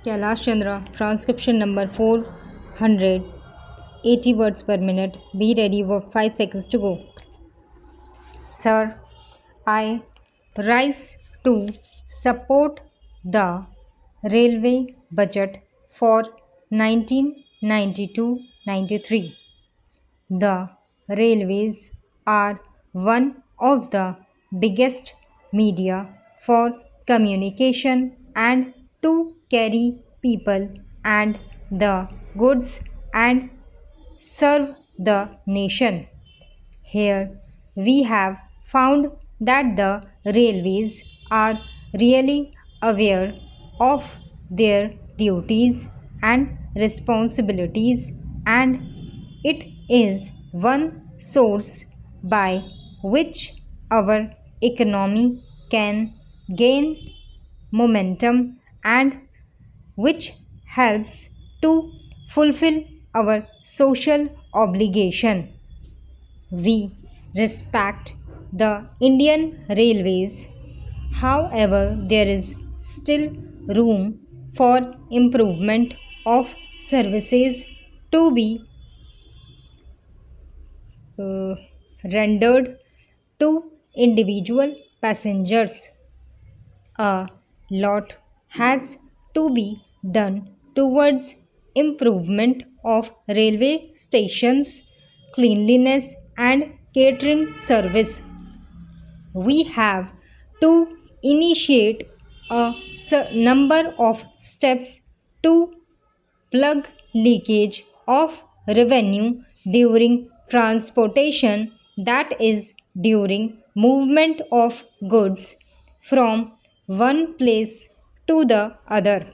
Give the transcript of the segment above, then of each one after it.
Kailash Chandra, transcription number 400, 80 words per minute. Be ready for 5 seconds to go. Sir, I rise to support the railway budget for 1992-93. The railways are one of the biggest media for communication and to carry people and the goods and serve the nation. Here we have found that the railways are really aware of their duties and responsibilities, and it is one source by which our economy can gain momentum and which helps to fulfill our social obligation. We respect the Indian Railways. However, there is still room for improvement of services to be uh, rendered to individual passengers. A lot has to be done towards improvement of railway stations, cleanliness and catering service. We have to initiate a number of steps to plug leakage of revenue during transportation, that is during movement of goods from one place to the other.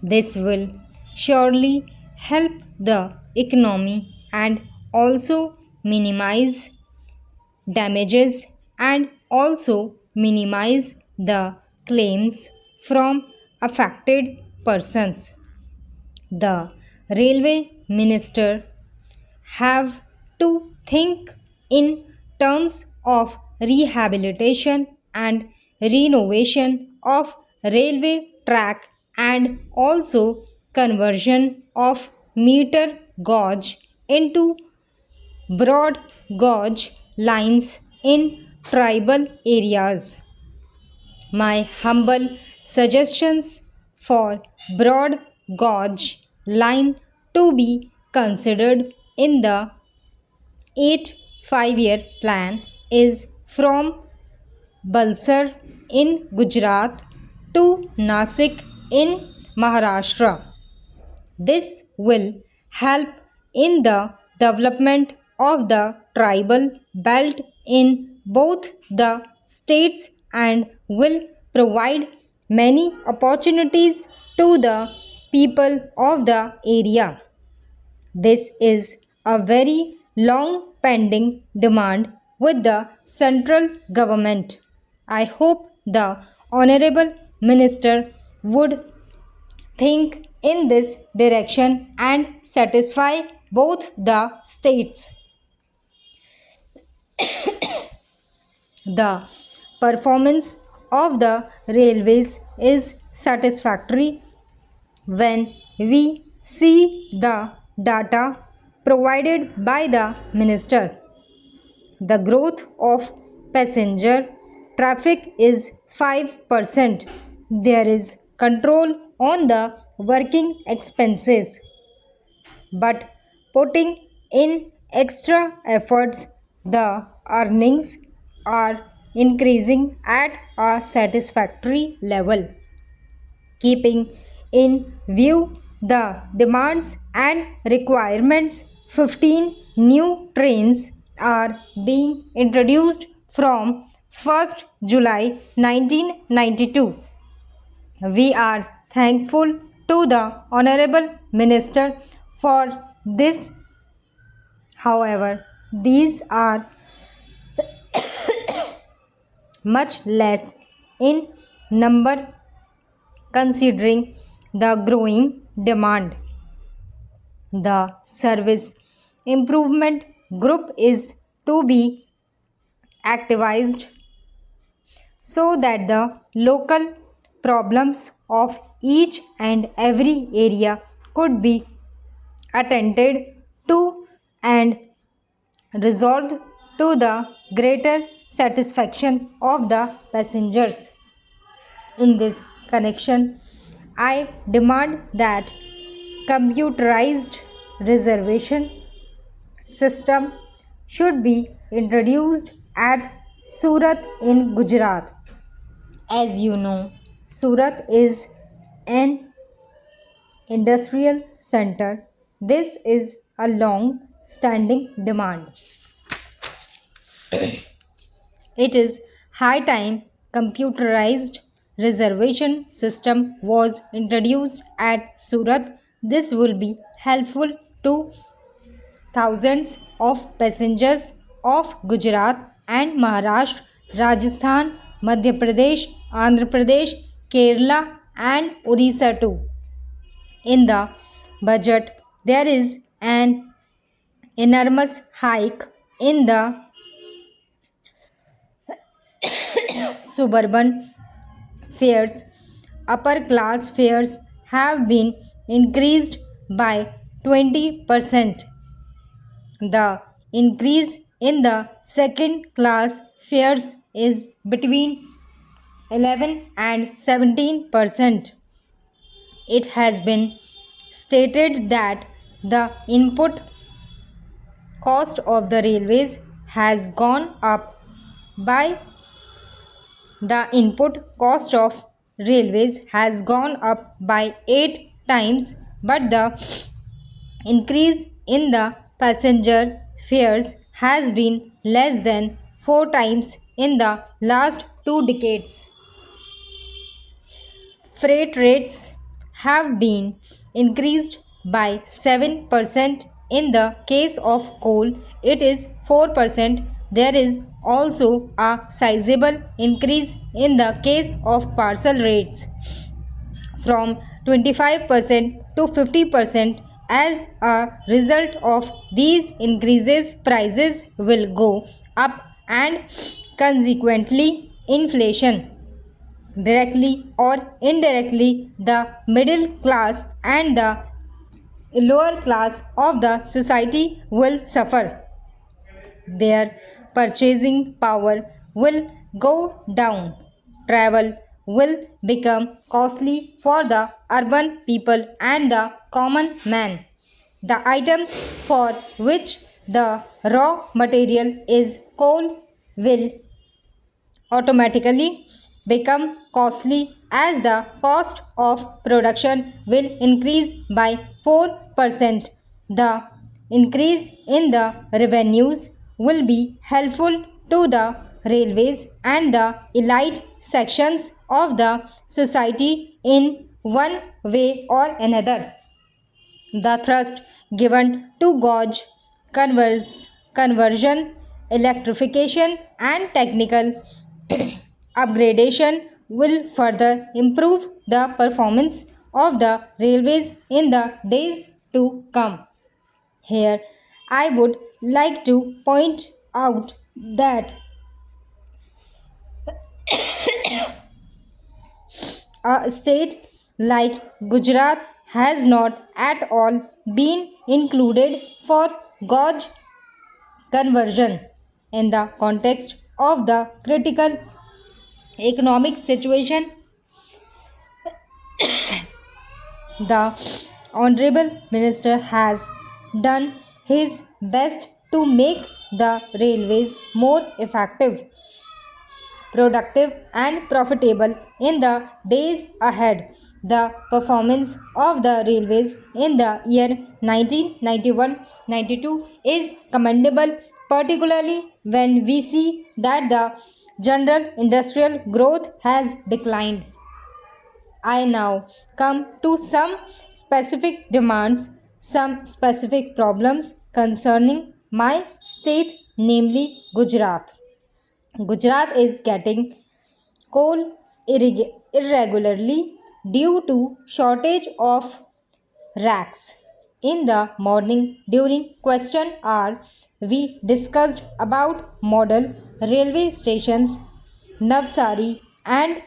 This will surely help the economy and also minimize damages and also minimize the claims from affected persons. The railway minister have to think in terms of rehabilitation and renovation of railway track and also conversion of meter gauge into broad gauge lines in tribal areas. My humble suggestions for broad gauge line to be considered in the 8 5-year plan is from Balsar in Gujarat to Nasik in Maharashtra. This will help in the development of the tribal belt in both the states and will provide many opportunities to the people of the area. This is a very long pending demand with the central government. I hope the Honorable Minister would think in this direction and satisfy both the states. The performance of the railways is satisfactory when we see the data provided by the minister. The growth of passenger traffic is 5%. There is control on the working expenses, but putting in extra efforts, the earnings are increasing at a satisfactory level. Keeping in view the demands and requirements, 15 new trains are being introduced from 1st July 1992. We are thankful to the Honorable Minister for this. However, these are much less in number considering the growing demand. The service improvement group is to be activized so that the local problems of each and every area could be attended to and resolved to the greater satisfaction of the passengers. In this connection, I demand that computerized reservation system should be introduced at Surat in Gujarat. As you know, Surat is an industrial center. This is a long standing demand. It is high time computerized reservation system was introduced at Surat. This will be helpful to thousands of passengers of Gujarat and Maharashtra, Rajasthan, Madhya Pradesh, Andhra Pradesh, Kerala and Orissa too. In the budget, there is an enormous hike in the suburban fares. Upper class fares have been increased by 20%. The increase in the second class fares is between 11 and 17%. It has been stated that the input cost of the railways has gone up by the input cost of railways has gone up by 8 times, but the increase in the passenger fares has been less than 4 times in the last 2 decades. Freight rates have been increased by 7%. In the case of coal, it is 4%. There is also a sizable increase in the case of parcel rates from 25% to 50%. As a result of these increases, prices will go up and consequently inflation. Directly or indirectly, the middle class and the lower class of the society will suffer. Their purchasing power will go down. Travel will become costly for the urban people and the common man. The items for which the raw material is coal will automatically become costly as the cost of production will increase by 4%. The increase in the revenues will be helpful to the railways and the elite sections of the society in one way or another. The thrust given to gauge conversion, electrification, and technical upgradation will further improve the performance of the railways in the days to come. Here, I would like to point out that a state like Gujarat has not at all been included for gauge conversion in the context of the critical economic situation. The Honorable Minister has done his best to make the railways more effective, productive, and profitable in the days ahead. The performance of the railways in the year 1991-92 is commendable, particularly when we see that the general industrial growth has declined. I now come to some specific demands, some specific problems concerning my state, namely Gujarat. Gujarat is getting coal irregularly due to shortage of racks. In the morning during question hour, we discussed about model railway stations. Navsari and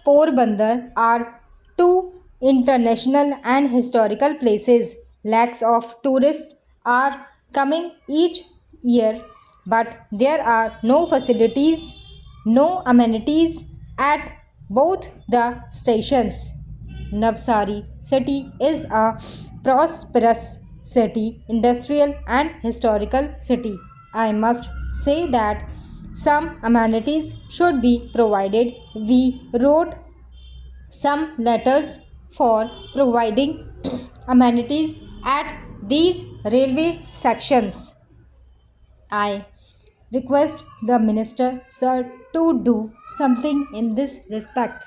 Porbandar are to international and historical places. Lakhs of tourists are coming each year, but there are no facilities, no amenities at both the stations. Navsari city is a prosperous city, industrial and historical city. I must say that some amenities should be provided. We wrote some letters for providing amenities at these railway sections. I request the minister, sir, to do something in this respect.